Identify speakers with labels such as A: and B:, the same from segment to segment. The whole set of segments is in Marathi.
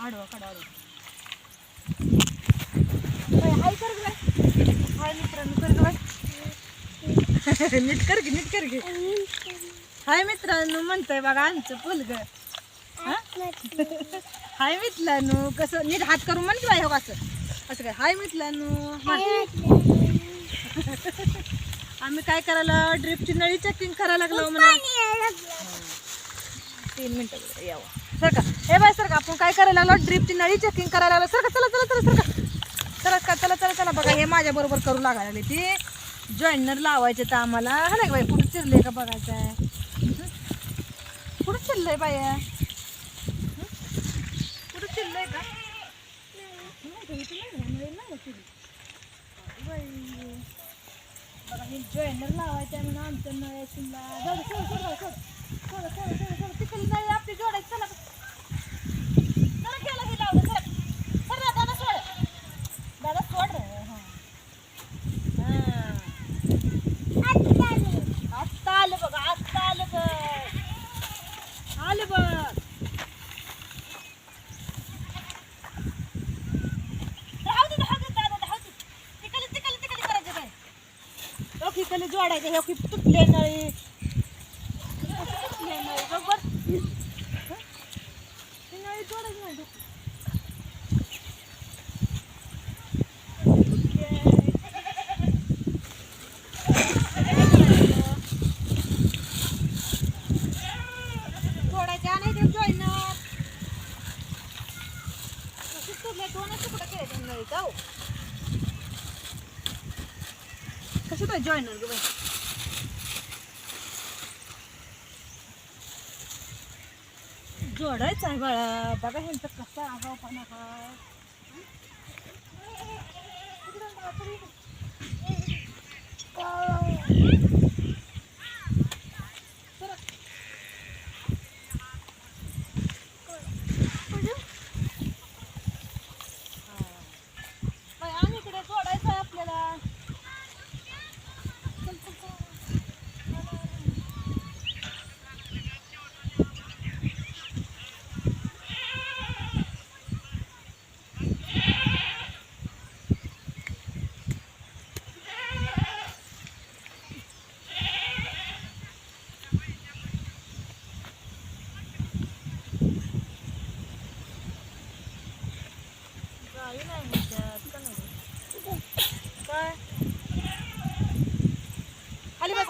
A: आडवा काढा हाय कर ग हाय मित्रांनो कर ग नीट कर गे हाय मित्रांनो म्हणतोय बघा आमचं फुलग हाय मित्रांनो कसं नीट हात करून म्हणतोय हो असं असं काय हाय मित्रांनो आम्ही काय करायला ड्रिपची नळी चेकिंग करायला लागलो म्हणा 3 मिनिटं यावं सर का हे बाय सर का आपण काय करायला लागलो ड्रिपची नळी चेकिंग करायला लागलो सर का चला चला चला सर का चला चला चला बघा हे माझ्या बरोबर करू लागायला लागले ती जॉईनर लावायचे तर आम्हाला हा नाही बाई कुठं चिरले का बघायचं आहे कुठं चिरलंय बाई कुठं चिरलंय का बघा हे जॉईनर लावायचं आहे म्हणून आमच्या नळ्या तिकडे नळी आपली जोडायची चला चला केलं हे लावलं चला दादा सोड रे आत्ता आलं बघ आलं बघ तिकडे करायचं काय ओखीकडे जोडायचं हे तुटले नळी बरोबर नळी जोडायची नाही कसं काय जॉईनर ग बाई जोडायचं आहे बाळा बघा ह्यांचं कसं आगावपणा हा आम्ही इकडे जोडायचं आहे आपल्याला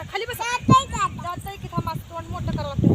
A: खाली बसा जातंय की थांबा तोंड मोठं करावं लागतं